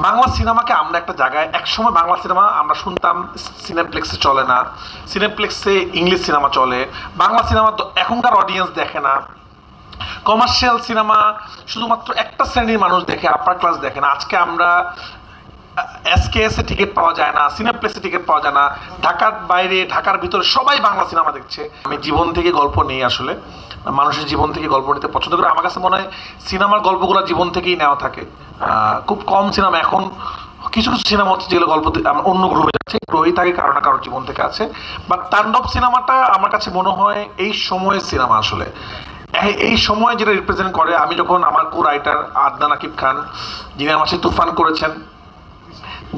বাংলা সিনেমাকে আমরা একটা জায়গায় একসময় বাংলা সিনেমা আমরা শুনতাম সিনেপ্লেক্সে চলে না, সিনেপ্লেক্সে ইংলিশ সিনেমা চলে, বাংলা সিনেমা এখনকার অডিয়েন্স দেখে না, কমার্শিয়াল সিনেমা শুধুমাত্র একটা শ্রেণীর মানুষ দেখে, আপার ক্লাস দেখে না। আজকে আমরা এসকেএসে টিকিট পাওয়া যায় না, সিনেপ্লেক্সে টিকিট পাওয়া যায় না, ঢাকার বাইরে ঢাকার ভিতরে সবাই বাংলা সিনেমা দেখছে। আমি জীবন থেকে গল্প নেই, আসলে মানুষের জীবন থেকে গল্প নিতে পছন্দ করি। আমার কাছে মনে হয় সিনেমার গল্পগুলো জীবন থেকেই নেওয়া থাকে। খুব কম সিনেমা, এখন কিছু কিছু সিনেমা হচ্ছে যেগুলো গল্প অন্য গ্রহে যাচ্ছে, গ্রহেই থাকে, কারো না কারোর জীবন থেকে আছে। বাট তাণ্ডব সিনেমাটা আমার কাছে মনে হয় এই সময়ের সিনেমা। আসলে এই সময় যেটা রিপ্রেজেন্ট করে, আমি যখন আমার কো রাইটার আদনান আকিব খান, যিনি আমার সাথে তুফান করেছেন,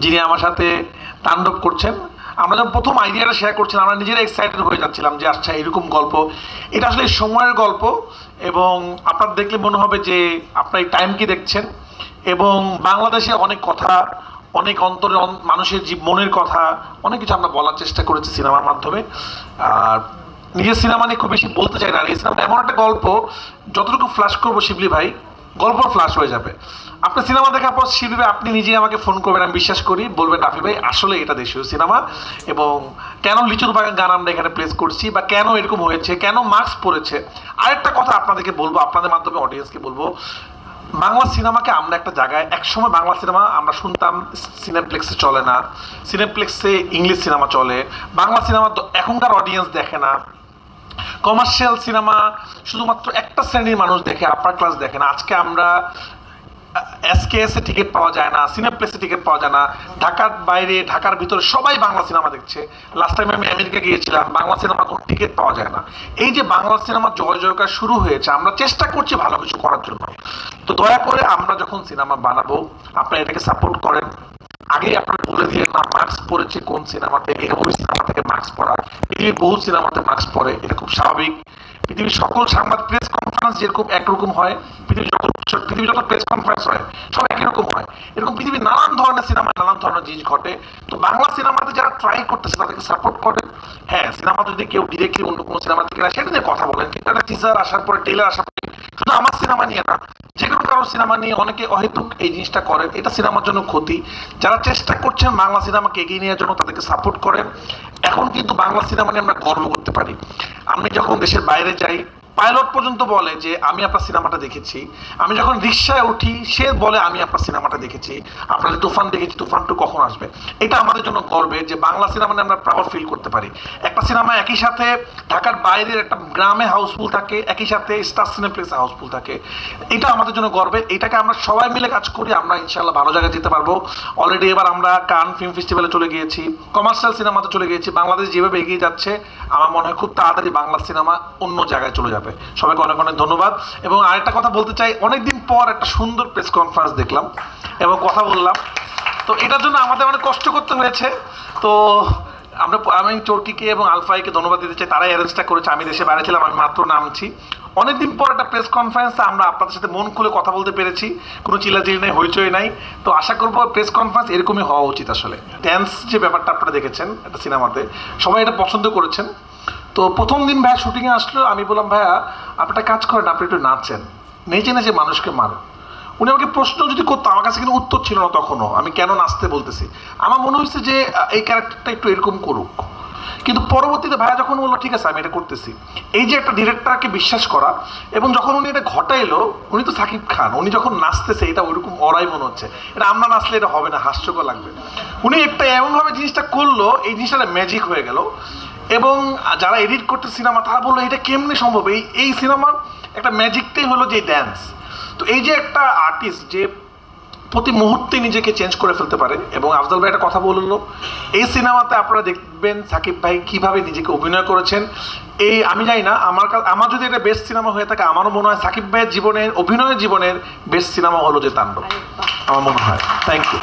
যিনি আমার সাথে তাণ্ডব করছেন, আমরা যখন প্রথম আইডিয়াটা শেয়ার করছিলাম আমরা নিজেরা এক্সাইটেড হয়ে যাচ্ছিলাম যে আচ্ছা এরকম গল্প, এটা আসলে সময়ের গল্প। এবং আপনার দেখলে মনে হবে যে আপনার এই টাইম কি দেখছেন। এবং বাংলাদেশে অনেক কথা, অনেক অন্তরে মানুষের মনের কথা, অনেক কিছু আমরা বলার চেষ্টা করেছি সিনেমার মাধ্যমে। আর নিজের সিনেমা নিয়ে খুব বেশি বলতে চাই না। এই সিনেমাটা এমন একটা গল্প, যতটুকু ফ্ল্যাশ করবো শিবলি ভাই, গল্প ফ্ল্যাশ হয়ে যাবে। আপনার সিনেমা দেখার পর শিবলি ভাই আপনি নিজেই আমাকে ফোন করবেন, আমি বিশ্বাস করি, বলবেন রাফি ভাই আসলে এটা দেশীয় সিনেমা, এবং কেন লিচুর বাগান গান আমরা এখানে প্লেস করছি, বা কেন এরকম হয়েছে, কেন মাস্ক পরেছে। আরেকটা কথা আপনাদেরকে বলবো, আপনাদের মাধ্যমে অডিয়েন্সকে বলবো, বাংলা সিনেমাকে আমরা একটা জায়গায় একসময় বাংলা সিনেমা আমরা শুনতাম সিনেপ্লেক্সে চলে না, সিনেপ্লেক্সে ইংলিশ সিনেমা চলে, বাংলা সিনেমা এখনকার অডিয়েন্স দেখে না, কমার্শিয়াল সিনেমা শুধুমাত্র একটা শ্রেণীর মানুষ দেখে, আপার ক্লাস দেখে না। আজকে আমরা এসকেএসে টিকিট পাওয়া যায় না, সিনেপ্লেক্সে টিকিট পাওয়া যায় না, ঢাকার বাইরে ঢাকার ভিতরে সবাই বাংলা সিনেমা দেখছে। লাস্ট টাইম আমি আমেরিকা গিয়েছিলাম, বাংলা সিনেমা কোনো টিকিট পাওয়া যায় না। এই যে বাংলা সিনেমা জয় জয়কার শুরু হয়েছে, আমরা চেষ্টা করছি ভালো কিছু করার জন্য। তো দয়া করে আমরা যখন সিনেমা বানাবো আপনারা এটাকে সাপোর্ট করেন। আগে আপনারা বলে দিয়ে না মাস্ক পরেছে কোন সিনেমাতে, ওই সিনেমা থেকে মাস্ক পরা, পৃথিবীর বহু সিনেমাতে মাস্ক পরে, এটা খুব স্বাভাবিক। পৃথিবীর সকল সাংবাদিক প্রেস কনফারেন্স যেরকম একরকম হয়, পৃথিবীর যত প্রেস কনফারেন্স হয় সব একই রকম হয়। এরকম পৃথিবীর নানান ধরনের সিনেমায় নানান ধরনের জিনিস ঘটে। তো বাংলা সিনেমাতে যারা ট্রাই করতেছে তাদেরকে সাপোর্ট করেন। হ্যাঁ, সিনেমা যদি কেউ ডিরেক্টলি অন্য কোনো সিনেমা থেকে না, সেটা নিয়ে কথা বলেন, কিন্তু একটা টিজার আসার পরে, টেইলার আসার পরে, শুধু আমার সিনেমা নিয়ে না, যে কোনো কারো সিনেমা নিয়ে অনেকে অহেতুক এই জিনিসটা করেন, এটা সিনেমার জন্য ক্ষতি। যারা চেষ্টা করছেন বাংলা সিনেমাকে এগিয়ে নেওয়ার জন্য তাদেরকে সাপোর্ট করেন। এখন কিন্তু বাংলা সিনেমা নিয়ে আমরা গর্ব করতে পারি। আমি যখন দেশের বাইরে যাই, পাইলট পর্যন্ত বলে যে আমি আপনার সিনেমাটা দেখেছি। আমি যখন রিক্সায় উঠি সে বলে আমি আপনার সিনেমাটা দেখেছি, আপনাদের তুফান দেখেছি, তুফান 2 কখন আসবে। এটা আমাদের জন্য গর্বের যে বাংলা সিনেমা নিয়ে আমরা প্রাউড ফিল করতে পারি। একটা সিনেমা একই সাথে ঢাকার বাইরের একটা গ্রামে হাউসফুল থাকে, একই সাথে স্টার সিনেপ্লেক্সে হাউসফুল থাকে, এটা আমাদের জন্য গর্বের। এটাকে আমরা সবাই মিলে কাজ করি, আমরা ইনশাল্লাহ ভালো জায়গায় যেতে পারবো। অলরেডি এবার আমরা কান ফিল্ম ফেস্টিভ্যালে চলে গিয়েছি, কমার্শিয়াল সিনেমাতে চলে গিয়েছি। বাংলাদেশ যেভাবে এগিয়ে যাচ্ছে আমার মনে হয় খুব তাড়াতাড়ি বাংলা সিনেমা অন্য জায়গায় চলে যাবে। সবাইকে অনেক অনেক ধন্যবাদ। এবং আরেকটা কথা বলতে চাই, অনেকদিন পর একটা সুন্দর প্রেস কনফারেন্স দেখলাম এবং কথা বললাম, তো এটার জন্য আমাদের অনেক কষ্ট করতে হয়েছে। তো আমি চরকিকে এবং আলফাইকে ধন্যবাদ দিতে চাই, তারাই অ্যারেঞ্জটা করেছে। আমি দেশে বাইরে ছিলাম, আমি মাত্র নামছি। অনেকদিন পর একটা প্রেস কনফারেন্সে আমরা আপনাদের সাথে মন খুলে কথা বলতে পেরেছি, কোনো চিল্লাচিল্লি নেই, হইচই নাই। তো আশা করবো প্রেস কনফারেন্স এরকমই হওয়া উচিত। আসলে ড্যান্স যে ব্যাপারটা আপনারা দেখেছেন একটা সিনেমাতে, সবাই এটা পছন্দ করেছেন। তো প্রথম দিন ভাইয়া শুটিংয়ে আসলো, আমি বললাম ভাইয়া আপনি একটা কাজ করেন, আপনি একটু নাচেন, নেচে নেচে মানুষকে মারেন। উনি আমাকে প্রশ্ন যদি করতো, আমার কাছে কিন্তু উত্তর ছিল না তখনও, আমি কেন নাচতে বলতেছি। আমার মনে হয়েছে যে এই ক্যারেক্টারটা একটু এরকম করুক। কিন্তু পরবর্তীতে ভাইয়া যখন বললো ঠিক আছে আমি এটা করতেছি, এই যে একটা ডিরেক্টরকে বিশ্বাস করা, এবং যখন উনি এটা ঘটাইলো, উনি তো সাকিব খান, উনি যখন নাচতেছে এটা ওইরকম অরাই মনে হচ্ছে, এটা আমরা নাচলে এটা হবে না, হাস্যকর লাগবে। উনি একটা এমনভাবে জিনিসটা করলো, এই জিনিসটা ম্যাজিক হয়ে গেল। এবং যারা এডিট করতে সিনেমা তারা বললো এটা কেমনি সম্ভব, এই সিনেমার একটা ম্যাজিকটাই হলো যে ড্যান্স। তো এই যে একটা আর্টিস্ট যে প্রতি মুহূর্তে নিজেকে চেঞ্জ করে ফেলতে পারে। এবং আফজাল ভাই একটা কথা বললো, এই সিনেমাতে আপনারা দেখবেন সাকিব ভাই কীভাবে নিজেকে অভিনয় করেছেন। আমি জানি না, আমার যদি এটা বেস্ট সিনেমা হয়ে থাকে, আমারও মনে হয় সাকিব ভাইয়ের জীবনের, অভিনয়ের জীবনের বেস্ট সিনেমা হলো যে তাণ্ডব, আমার মনে হয়। Thank you.